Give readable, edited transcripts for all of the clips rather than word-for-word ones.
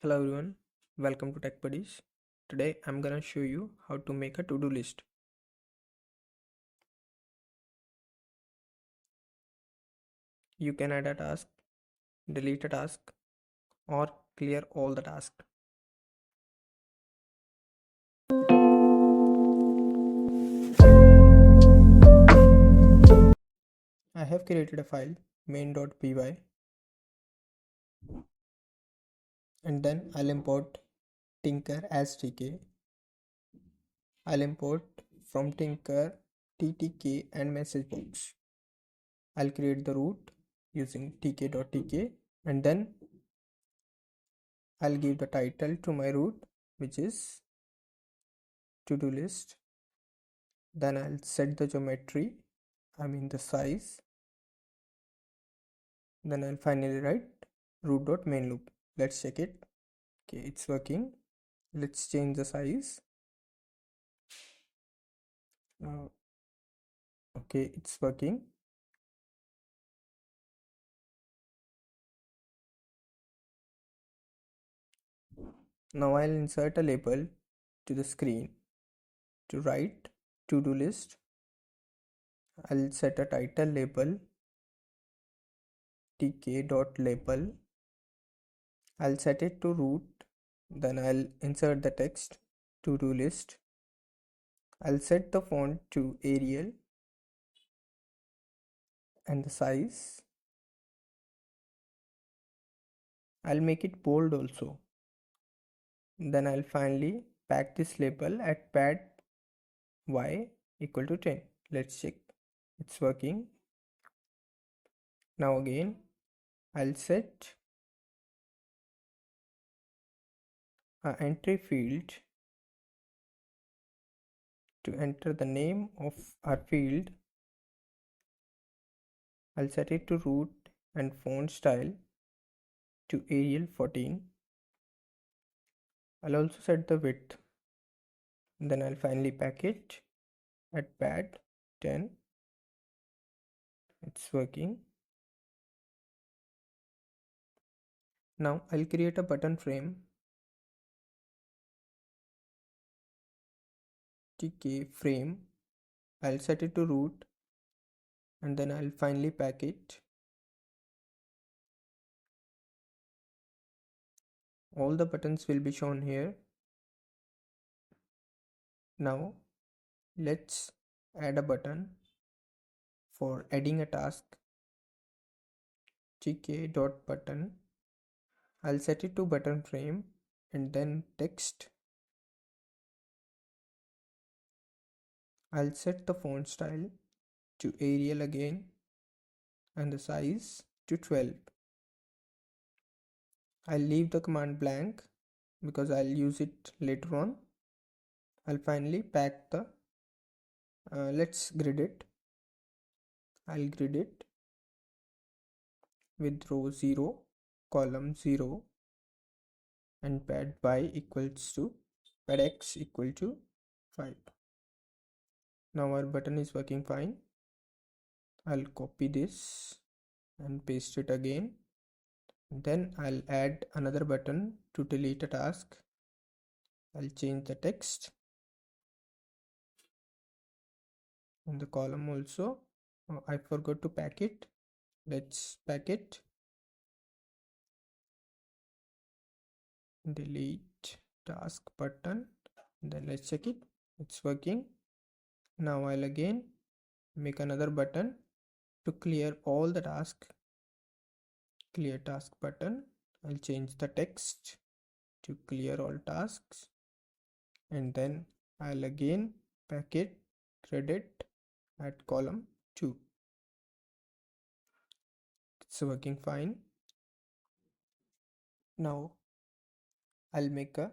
Hello everyone, welcome to Tech Buddies. Today I'm gonna show you how to make a to-do list. You can add a task, delete a task, or clear all the tasks. I have created a file main.py and then I'll import Tinker as tk. I'll import from Tinker ttk and message box. I'll create the root using tk.tk and then I'll give the title to my root, which is to-do list. Then I'll set the geometry, the size. Then I'll finally write root.main loop. Let's check it. Okay, it's working. Let's change the size. Uh, okay, it's working. Now I'll insert a label to the screen to write to-do list. I'll set a title label tk.label. I'll set it to root. Then I'll insert the text to-do list. I'll set the font to Arial and the size. I'll make it bold also. Then I'll finally pack this label at pad y equal to 10. Let's check. It's working. Now again, I'll set a entry field to enter the name of our field. I'll set it to root and font style to Arial 14. I'll also set the width. Then I'll finally pack it at pad 10. It's working. Now I'll create a button frame tk frame. I'll set it to root and then I'll finally pack it. All the buttons will be shown here. Now let's add a button for adding a task tk.button. I'll set it to button frame and then text. I'll set the font style to Arial again and the size to 12. I'll leave the command blank because I'll use it later on. I'll finally pack the let's grid it. I'll grid it with row 0, column 0 and pad y equals to pad x equal to 5. Now our button is working fine. I'll copy this and paste it again. Then I'll add another button to delete a task. I'll change the text in the column also. I forgot to pack it. Let's pack it. Delete task button. Then let's check it. It's working. Now I'll again make another button to clear all the tasks. Clear task button. I'll change the text to clear all tasks and then I'll again pack it credit at column 2. It's working fine. Now I'll make a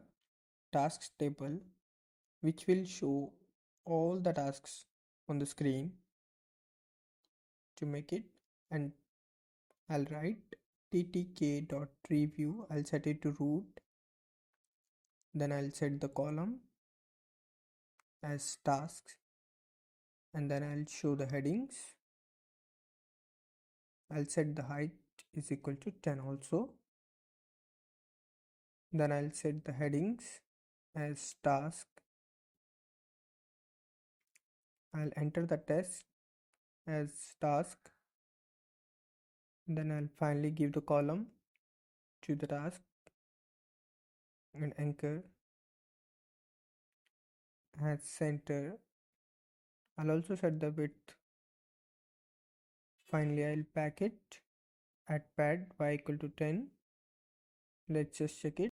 tasks table which will show all the tasks on the screen. To make it, and I'll write ttk.review. I'll set it to root. Then I'll set the column as tasks and then I'll show the headings. I'll set the height is equal to 10 also. Then I'll set the headings as task. I'll enter the test as task. Then I'll finally give the column to the task and anchor as center. I'll also set the width. Finally, I'll pack it at pad y equal to 10. Let's just check it.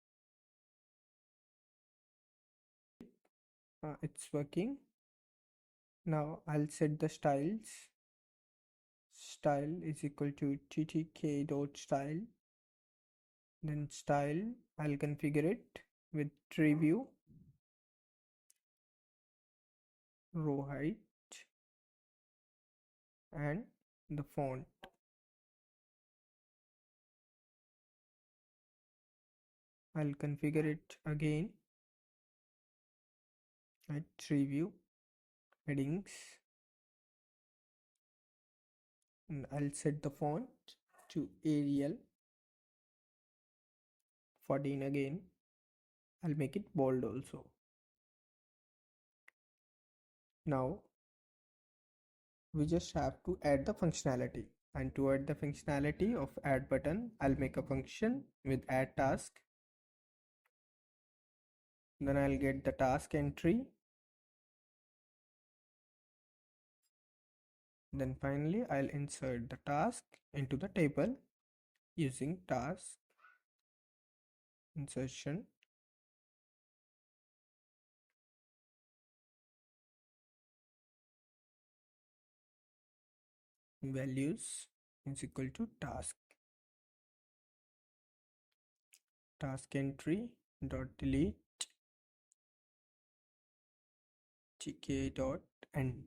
It's working. Now I'll set the styles. Style is equal to ttk.style. Then style, I'll configure it with tree view, row height, and the font. I'll configure it again at tree view, headings, and I'll set the font to Arial 14 again. I'll make it bold also. Now we just have to add the functionality, and to add the functionality of add button, I'll make a function with add task. Then I'll get the task entry. Then finally I'll insert the task into the table using task insertion. Values is equal to task entry dot delete tk dot end.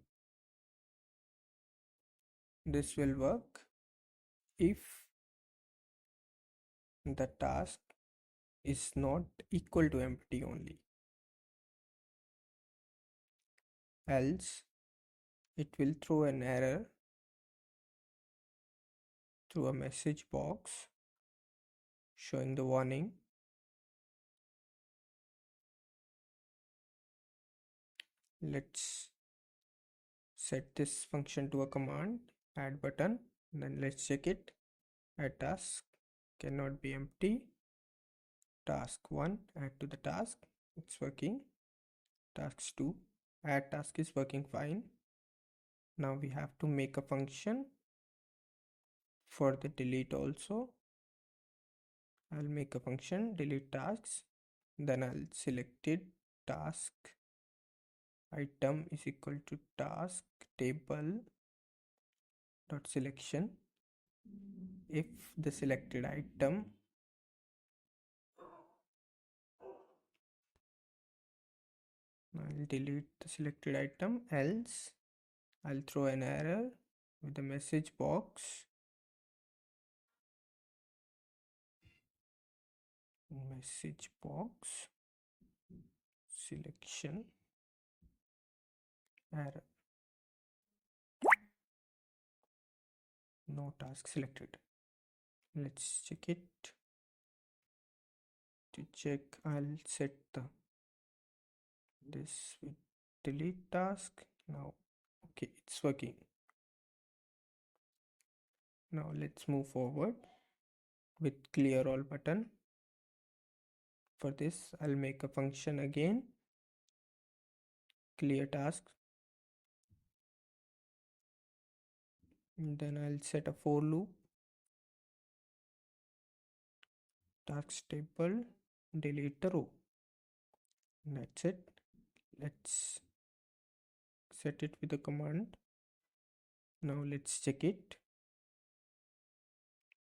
This will work if the task is not equal to empty only, else it will throw an error through a message box showing the warning. Let's set this function to a command add button. Then let's check it. Add task cannot be empty. Task 1 add to the task, it's working. Tasks 2 add task is working fine. Now we have to make a function for the delete also. I'll make a function delete tasks. Then I'll select it. Task item is equal to task table dot selection. If the selected item I'll delete the selected item, else I'll throw an error with the message box. Message box selection error, no task selected. Let's check it. To check, I'll set this with delete task. Now okay, it's working. Now let's move forward with clear all button. For this I'll make a function again, clear task, and then I'll set a for loop. Tasks table delete the row. That's it. Let's set it with a command. Now let's check it.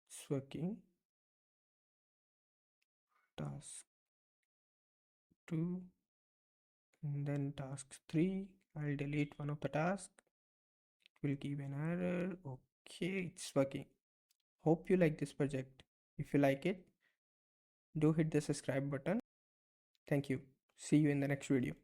It's working. Task 2 and then task 3. I'll delete one of the tasks. It will give an error. Okay, it's working. Hope you like this project. If you like it, do hit the subscribe button. Thank you. See you in the next video.